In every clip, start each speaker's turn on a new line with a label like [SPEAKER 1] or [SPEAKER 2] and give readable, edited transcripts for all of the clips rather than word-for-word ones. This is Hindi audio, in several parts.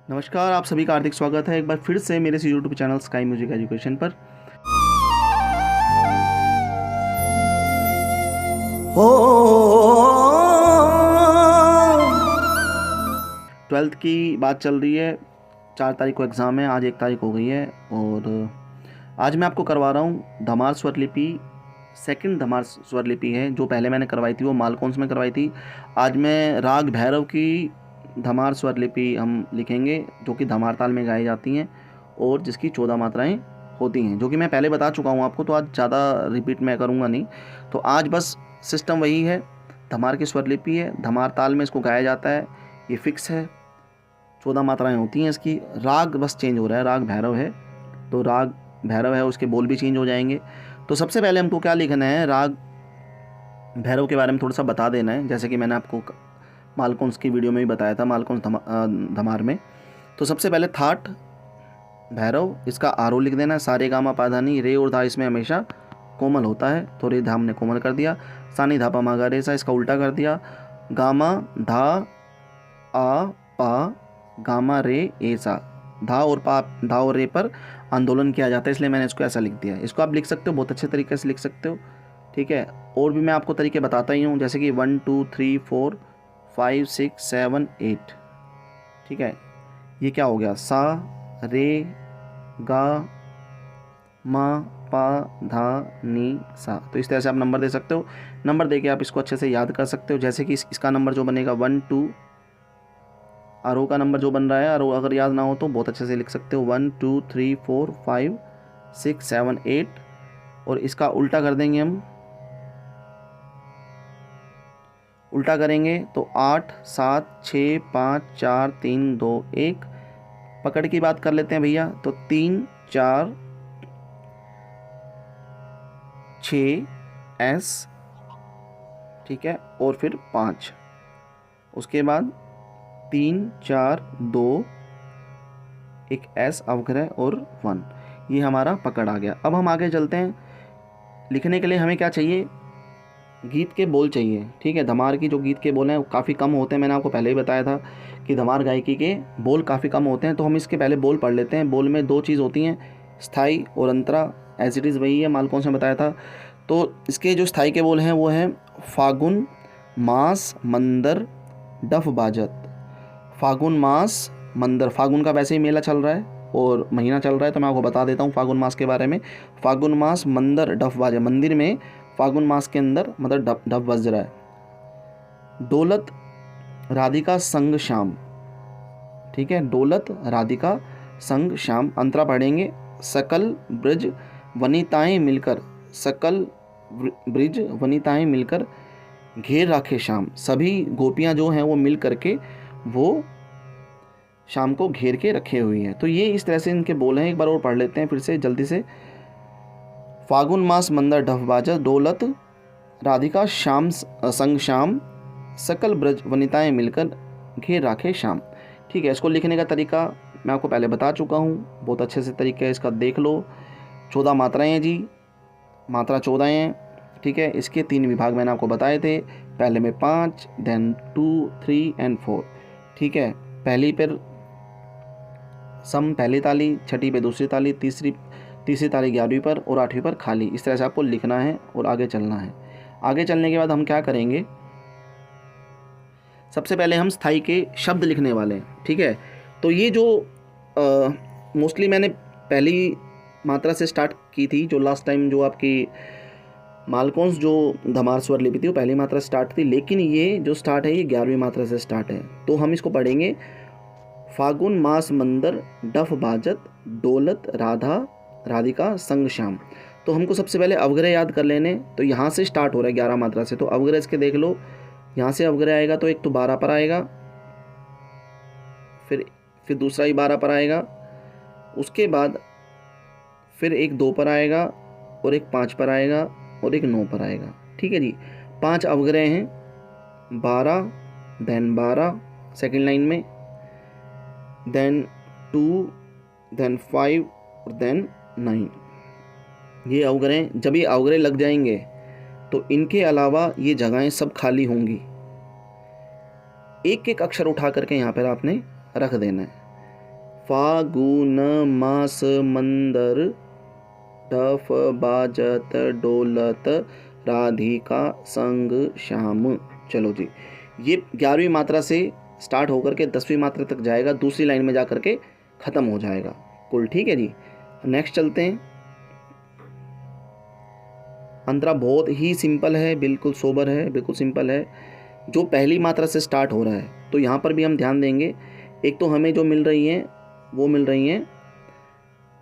[SPEAKER 1] नमस्कार, आप सभी का हार्दिक स्वागत है एक बार फिर से मेरे इस YouTube channel sky music education पर। ट्वेल्थ की बात चल रही है। 4 तारीख को एग्ज़ाम है, आज 1 तारीख हो गई है और आज मैं आपको करवा रहा हूँ धमार स्वरलिपि। सेकंड धमार स्वरलिपि है, जो पहले मैंने करवाई थी वो मालकोंस में करवाई थी। आज मैं राग भैरव की धमार स्वरलिपि हम लिखेंगे, जो कि धमार ताल में गाई जाती हैं और जिसकी 14 मात्राएं होती हैं, जो कि मैं पहले बता चुका हूँ आपको, तो आज ज़्यादा रिपीट मैं करूँगा नहीं। तो आज बस सिस्टम वही है, धमार की स्वरलिपि है, धमार ताल में इसको गाया जाता है, ये फिक्स है, 14 मात्राएं होती हैं इसकी। राग बस चेंज हो रहा है, राग भैरव है तो राग भैरव है, उसके बोल भी चेंज हो जाएंगे। तो सबसे पहले हमको क्या लिखना है, राग भैरव के बारे में थोड़ा सा बता देना है, जैसे कि मैंने आपको मालकोंस की वीडियो में भी बताया था, मालकोंस धमार में। तो सबसे पहले थाट भैरव, इसका आरोह लिख देना है, सारे गामा पाधानी, रे और धा इसमें हमेशा कोमल होता है, तो रे धा हमने कोमल कर दिया। सानी धा पा मा गा रे सा, इसका उल्टा कर दिया, गामा धा आ पा गामा रे ए सा, धा और रे पर आंदोलन किया जाता है, इसलिए मैंने इसको ऐसा लिख दिया है। इसको आप लिख सकते हो, बहुत अच्छे तरीके से लिख सकते हो, ठीक है। और भी मैं आपको तरीके बताता ही हूँ, जैसे कि 1 2 3 4 5 6 7 8, ठीक है। ये क्या हो गया, सा रे गा मा पा धा नी सा। तो इस तरह से आप नंबर दे सकते हो, नंबर दे के आप इसको अच्छे से याद कर सकते हो। जैसे कि इसका नंबर जो बनेगा 1 2, आरोह का नंबर जो बन रहा है, आरोह अगर याद ना हो तो बहुत अच्छे से लिख सकते हो 1 2 3 4 5 6 7 8, और इसका उल्टा कर देंगे हम, उल्टा करेंगे तो 8 7 6 5 4 3 2 1। पकड़ की बात कर लेते हैं भैया, तो 3 4 6 एस, ठीक है, और फिर 5, उसके बाद 3 4 2 एक एस अवग्रह और 1, ये हमारा पकड़ आ गया। अब हम आगे चलते हैं। लिखने के लिए हमें क्या चाहिए, गीत के बोल चाहिए, ठीक है। धमार की जो गीत के बोल हैं वो काफ़ी कम होते हैं, मैंने आपको पहले ही बताया था कि धमार गायकी के बोल काफ़ी कम होते हैं। तो हम इसके पहले बोल पढ़ लेते हैं। बोल में 2 चीज़ होती हैं, स्थाई और अंतरा, एज इट इज़ वही है, मालकों से बताया था। तो इसके जो स्थाई के बोल हैं वो हैं फागुन मास मंदर डफ बाजत। फागुन मास मंदर, फागुन का वैसे ही मेला चल रहा है और महीना चल रहा है, तो मैं आपको बता देता हूँ फागुन मास के बारे में। फागुन मास मंदिर डफ बाजा, मंदिर में फागुन मास के अंदर मतलब डफ बज रहा है। डोलत राधिका संग श्याम, ठीक है, डोलत राधिका संग श्याम। अंतरा पढ़ेंगे, सकल ब्रज वनिताएं मिलकर, सकल ब्रिज वनिताएं मिलकर घेर राखे श्याम। सभी गोपियां जो हैं वो मिल करके वो शाम को घेर के रखे हुई हैं। तो ये इस तरह से इनके बोल हैं, एक बार और पढ़ लेते हैं फिर से जल्दी से। फागुन मास मंदर ढफ बाजा, डोलत राधिका श्याम संग श्याम, सकल ब्रज वनिताएं मिलकर घेर राखे श्याम, ठीक है। इसको लिखने का तरीका मैं आपको पहले बता चुका हूँ, बहुत अच्छे से तरीका है इसका, देख लो। 14 मात्राएँ हैं जी, मात्रा 14 हैं, ठीक है। इसके 3 विभाग मैंने आपको बताए थे, पहले में 5, देन 2 3 एंड 4, ठीक है। पहली पर सम पहली ताली, छठी पे दूसरी ताली, तीसरी ताली 11वीं पर और 8वीं पर खाली। इस तरह से आपको लिखना है और आगे चलना है। आगे चलने के बाद हम क्या करेंगे, सबसे पहले हम स्थाई के शब्द लिखने वाले हैं, ठीक है। तो ये जो मोस्टली मैंने पहली मात्रा से स्टार्ट की थी, जो लास्ट टाइम जो आपकी मालकोंस जो धमार स्वर लिपि थी वो पहली मात्रा स्टार्ट थी, लेकिन ये जो स्टार्ट है ये 11वीं मात्रा से स्टार्ट है। तो हम इसको पढ़ेंगे, फागुन मास मंदर डफ बाजत, डोलत राधिका संग श्याम। तो हमको सबसे पहले अवग्रह याद कर लेने, तो यहाँ से स्टार्ट हो रहा है 11 मात्रा से, तो अवग्रह इसके देख लो, यहाँ से अवग्रह आएगा तो एक तो 12 पर आएगा, फिर दूसरा ही 12 पर आएगा, उसके बाद फिर एक 2 पर आएगा और एक 5 पर आएगा और एक 9 पर आएगा, ठीक है जी। 5 अवग्रह हैं, 12 देन 12 सेकेंड लाइन में, देन 2 देन 5 और देन 9। ये अवग्रह, जब ये अवग्रह लग जाएंगे तो इनके अलावा ये जगहें सब खाली होंगी। एक एक अक्षर उठा करके यहाँ पर आपने रख देना है। फागुन मास मंदर, ढफ बाजत डोलत, राधिका संग श्याम। चलो जी, ये 11वीं मात्रा से स्टार्ट होकर के 10वीं मात्रा तक जाएगा, दूसरी लाइन में जा करके ख़त्म हो जाएगा कुल। ठीक है जी, नेक्स्ट चलते हैं। अंतरा बहुत ही सिंपल है, बिल्कुल सोबर है, बिल्कुल सिंपल है। जो पहली मात्रा से स्टार्ट हो रहा है तो यहाँ पर भी हम ध्यान देंगे। एक तो हमें जो मिल रही हैं वो मिल रही हैं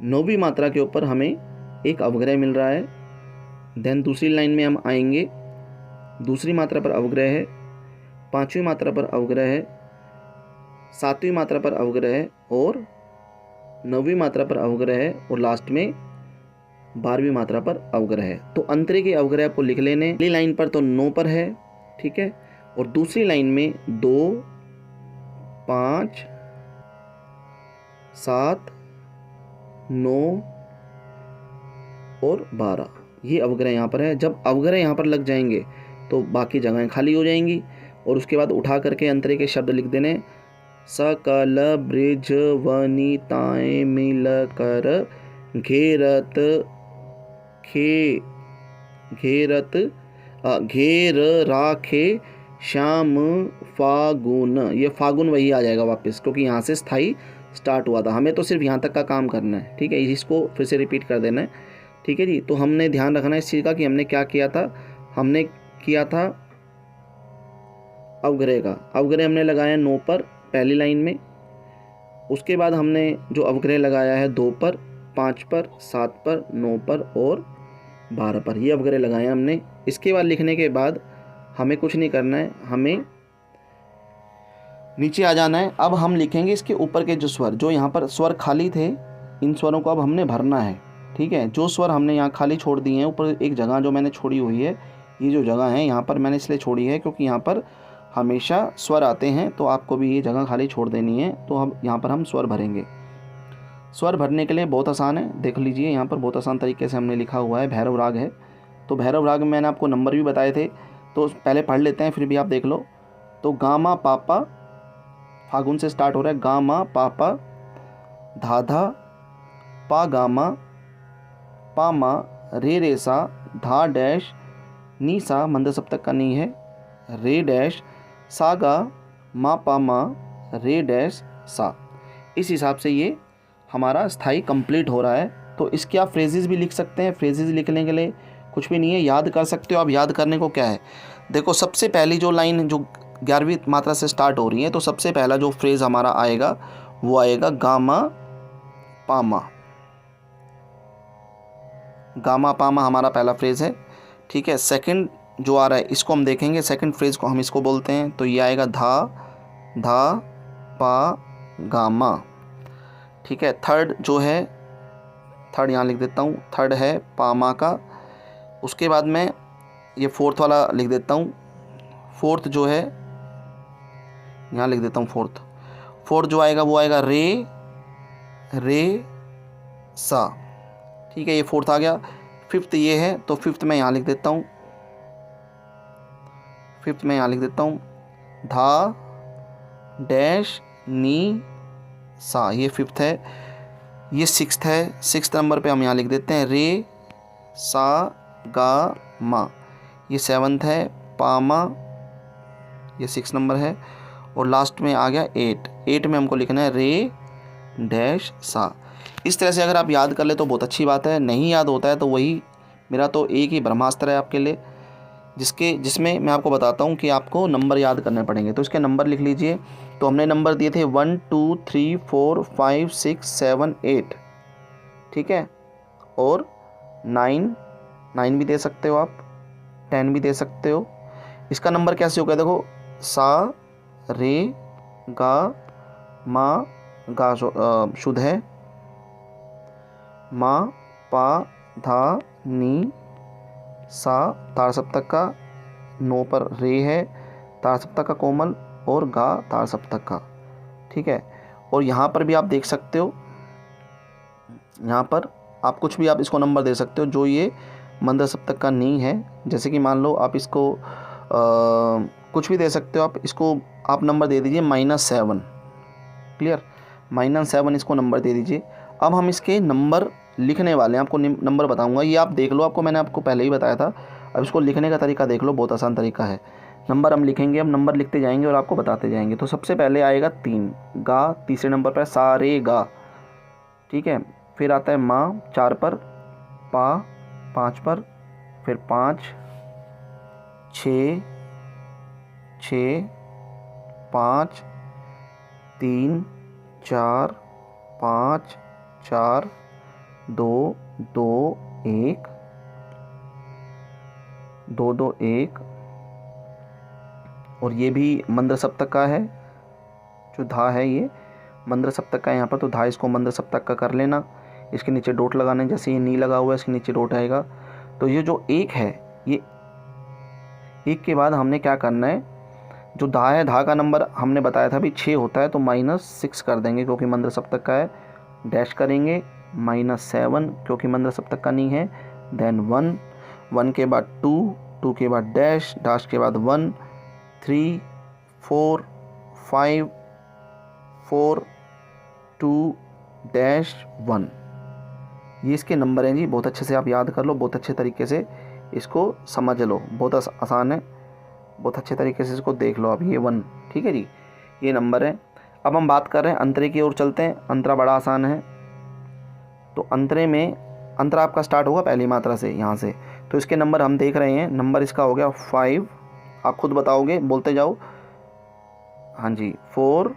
[SPEAKER 1] 9वीं मात्रा के ऊपर हमें एक अवग्रह मिल रहा है। देन दूसरी लाइन में हम आएंगे, दूसरी मात्रा पर अवग्रह है, 5वीं मात्रा पर अवग्रह है, 7वीं मात्रा पर अवग्रह है और 9वीं मात्रा पर अवग्रह है और लास्ट में 12वीं मात्रा पर अवग्रह है। तो अंतरे के अवग्रह को लिख लेने। पहली लाइन पर तो 9 पर है, ठीक है, और दूसरी लाइन में 2, 5, 7, 9 और 12 ये अवग्रह यहाँ पर है। जब अवग्रह यहाँ पर लग जाएंगे तो बाकी जगहें खाली हो जाएंगी और उसके बाद उठा करके अंतरे के शब्द लिख देने। सकल ब्रिज वनिताएं मिल कर घेरत घेर राखे श्याम फागुन। ये फागुन वही आ जाएगा वापस, क्योंकि यहाँ से स्थाई स्टार्ट हुआ था। हमें तो सिर्फ यहाँ तक का काम करना है, ठीक है, इसको फिर से रिपीट कर देना है। ठीक है जी, तो हमने ध्यान रखना है इस चीज़ का कि हमने क्या किया था। हमने किया था अवग्रह का, अवग्रह हमने लगाया 9 पर पहली लाइन में। उसके बाद हमने जो अवग्रह लगाया है 2 पर, 5 पर, 7 पर, 9 पर और 12 पर, ये अवग्रह लगाए हमने। इसके बाद लिखने के बाद हमें कुछ नहीं करना है, हमें नीचे आ जाना है। अब हम लिखेंगे इसके ऊपर के जो स्वर, जो यहाँ पर स्वर खाली थे, इन स्वरों को अब हमने भरना है। ठीक है, जो स्वर हमने यहाँ खाली छोड़ दिए हैं, ऊपर एक जगह जो मैंने छोड़ी हुई है, ये जो जगह है यहाँ पर मैंने इसलिए छोड़ी है क्योंकि यहाँ पर हमेशा स्वर आते हैं, तो आपको भी ये जगह खाली छोड़ देनी है। तो हम यहाँ पर हम स्वर भरेंगे। स्वर भरने के लिए बहुत आसान है, देख लीजिए यहाँ पर बहुत आसान तरीके से हमने लिखा हुआ है। भैरव राग है, तो भैरव राग में मैंने आपको नंबर भी बताए थे, तो पहले पढ़ लेते हैं फिर भी आप देख लो। तो गामा पापा, फागुन से स्टार्ट हो रहा है, गामा पापा, धाधा, पा गामा, पामा, रे रेसा, धा डैश, नी सा, मंद सप्तक का नी है, रे डैश, सागा, मा पामा, रे डैश सा। इस हिसाब से ये हमारा स्थाई कंप्लीट हो रहा है। तो इसके आप फ्रेजेस भी लिख सकते हैं। फ्रेजेस लिखने के लिए कुछ भी नहीं है, याद कर सकते हो आप। याद करने को क्या है, देखो सबसे पहली जो लाइन जो 11वीं मात्रा से स्टार्ट हो रही है, तो सबसे पहला जो फ्रेज हमारा आएगा वो आएगा गामा पामा। गामा पामा हमारा पहला फ्रेज है। ठीक है, सेकंड जो आ रहा है इसको हम देखेंगे, सेकंड फ्रेज को हम इसको बोलते हैं, तो ये आएगा धा धा पा गामा। ठीक है, थर्ड जो है, थर्ड यहाँ लिख देता हूँ, थर्ड है पामा का। उसके बाद में ये फोर्थ वाला लिख देता हूँ, फोर्थ जो है यहाँ लिख देता हूँ, फोर्थ जो आएगा वो आएगा रे रे सा। ठीक है, ये फोर्थ आ गया। फिफ्थ ये है, तो फिफ्थ मैं यहाँ लिख देता हूँ, फिफ्थ में यहाँ लिख देता हूँ, धा डैश नी सा, ये फिफ्थ है। ये सिक्स्थ है, सिक्स्थ नंबर पे हम यहाँ लिख देते हैं रे सा गा मा। ये सेवन्थ है, पामा, ये 6 नंबर है। और लास्ट में आ गया 8 में हमको लिखना है रे डैश सा। इस तरह से अगर आप याद कर ले तो बहुत अच्छी बात है, नहीं याद होता है तो वही मेरा तो एक ही ब्रह्मास्त्र है आपके लिए, जिसमें मैं आपको बताता हूँ कि आपको नंबर याद करने पड़ेंगे। तो इसके नंबर लिख लीजिए। तो हमने नंबर दिए थे 1 2 3 4 5 6 7 8। ठीक है, और 9 भी दे सकते हो आप, 10 भी दे सकते हो। इसका नंबर कैसे होगा, देखो सा रे गा मा, गा शुद्ध है, मा पा धा नी सा तार सप्तक का, 9 पर रे है तार सप्तक का कोमल, और गा तार सप्तक का। ठीक है, और यहाँ पर भी आप देख सकते हो, यहाँ पर आप कुछ भी आप इसको नंबर दे सकते हो जो ये मंद सप्तक का नी है। जैसे कि मान लो आप इसको कुछ भी दे सकते हो, आप इसको आप नंबर दे दीजिए -7। क्लियर, -7 इसको नंबर दे दीजिए। अब हम इसके नंबर लिखने वाले हैं, आपको नंबर बताऊंगा, ये आप देख लो, मैंने आपको पहले ही बताया था। अब इसको लिखने का तरीका देख लो, बहुत आसान तरीका है। नंबर हम लिखेंगे, अब नंबर लिखते जाएंगे और आपको बताते जाएंगे। तो सबसे पहले आएगा 3 गा, तीसरे नंबर पर सा रे गा, ठीक है। फिर आता है माँ 4 पर, पा 5 पर, फिर 5 6 6 5 3 4 5 4 2 2 1 2 2 1। और ये भी मंद्र सप्तक का है, जो धा है ये मंद्र सप्तक का है यहाँ पर, तो धा इसको मंद्र सप्तक का कर लेना। इसके नीचे डॉट लगाने, जैसे ये नी लगा हुआ है इसके नीचे डॉट आएगा। तो ये जो 1 है, ये 1 के बाद हमने क्या करना है, जो धा है, धा का नंबर हमने बताया था भी 6 होता है, तो -6 कर देंगे क्योंकि मंद्र सप्तक का है। डैश करेंगे, -7 क्योंकि मंद्र सप्तक का नहीं है। देन 1, 1 के बाद 2, 2 के बाद डैश, डैश के बाद 1, 3 4 5 4 2 डैश 1। ये इसके नंबर हैं जी, बहुत अच्छे से आप याद कर लो, बहुत अच्छे तरीके से इसको समझ लो, बहुत आसान है, बहुत अच्छे तरीके से इसको देख लो आप। ये 1, ठीक है जी, ये नंबर है। अब हम बात कर रहे हैं अंतरे की ओर चलते हैं। अंतरा बड़ा आसान है। तो अंतरे में, अंतरा आपका स्टार्ट होगा पहली मात्रा से, यहाँ से। तो इसके नंबर हम देख रहे हैं, नंबर इसका हो गया 5, आप खुद बताओगे, बोलते जाओ। हाँ जी, 4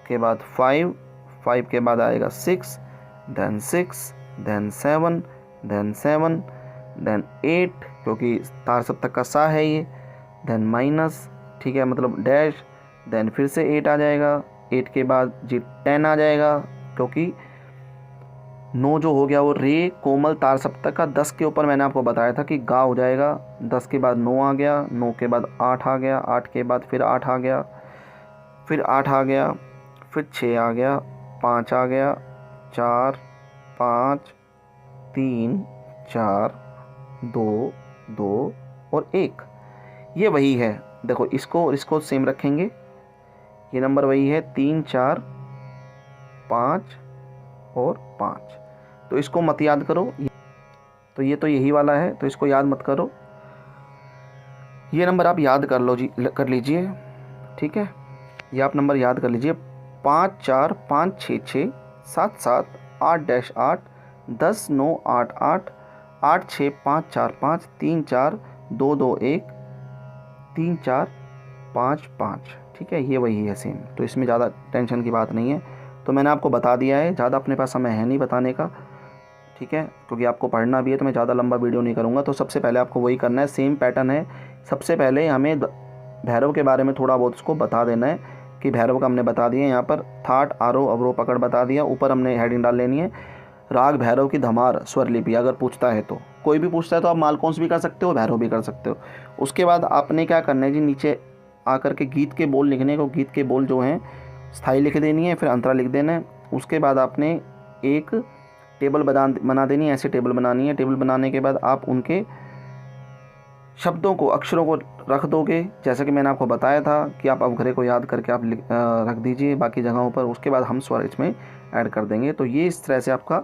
[SPEAKER 1] के बाद 5, 5 के बाद आएगा 6, देन 6, देन 7, देन 7, देन 8 क्योंकि तार सप्तक का सा है ये, देन माइनस, ठीक है, मतलब डैश, देन फिर से 8 आ जाएगा। 8 के बाद जी 10 आ जाएगा क्योंकि 9 जो हो गया वो रे कोमल तार सप्तक का। 10 के ऊपर मैंने आपको बताया था कि गा हो जाएगा। 10 के बाद 9 आ गया, 9 के बाद 8 आ गया, 8 के बाद फिर 8 आ गया, फिर 8 आ गया, फिर 6 आ गया, 5 आ गया, 4 5 3 4 2 2 और 1। ये वही है, देखो इसको और इसको सेम रखेंगे, ये नंबर वही है 3 4 5 और 5। तो इसको मत याद करो, तो ये तो यही वाला है, तो इसको याद मत करो, ये नंबर आप याद कर लो जी, कर लीजिए, ठीक है। ये आप नंबर याद कर लीजिए, 5 4 5 6 6 7 7 8 डैश 8 10 9 8 8 8 6 5 4 5 3 4 2 2 1 3 4 5 5, ठीक है, ये वही है सेम। तो इसमें ज़्यादा टेंशन की बात नहीं है, तो मैंने आपको बता दिया है, ज़्यादा अपने पास समय है नहीं बताने का, ठीक है, क्योंकि आपको पढ़ना भी है, तो मैं ज़्यादा लंबा वीडियो नहीं करूँगा। तो सबसे पहले आपको वही करना है, सेम पैटर्न है। सबसे पहले हमें भैरव के बारे में थोड़ा बहुत उसको बता देना है कि भैरव का हमने बता दिया, यहाँ पर थाट आरोह अवरोह पकड़ बता दिया। ऊपर हमने हेडिंग डाल लेनी है, राग भैरव की धमार स्वरलिपि। अगर पूछता है तो, कोई भी पूछता है तो आप मालकौंस भी कर सकते हो, भैरव भी कर सकते हो। उसके बाद आपने क्या करना है जी, नीचे आकर के गीत के बोल लिखने को, गीत के बोल जो हैं स्थाई लिख देनी है, फिर अंतरा लिख देना है। उसके बाद आपने एक टेबल बना देनी है, ऐसे टेबल बनानी है। टेबल बनाने के बाद आप उनके शब्दों को, अक्षरों को रख दोगे, जैसा कि मैंने आपको बताया था कि आप अवघरे को याद करके आप रख दीजिए बाकी जगहों पर। उसके बाद हम स्वर इसमें ऐड कर देंगे। तो ये इस तरह से आपका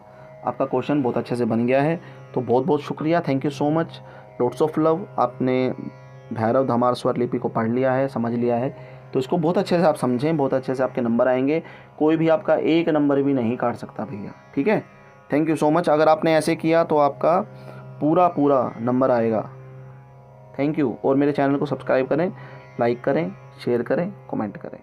[SPEAKER 1] क्वेश्चन बहुत अच्छे से बन गया है। तो बहुत बहुत शुक्रिया, thank you so much, lots of love. आपने भैरव धमार स्वर लिपि को पढ़ लिया है, समझ लिया है, तो इसको बहुत अच्छे से आप समझें, बहुत अच्छे से आपके नंबर आएंगे। कोई भी आपका एक नंबर भी नहीं काट सकता भैया, ठीक है। Thank you so much. अगर आपने ऐसे किया तो आपका पूरा नंबर आएगा। Thank you. और मेरे चैनल को सब्सक्राइब करें, लाइक करें, शेयर करें, कमेंट करें।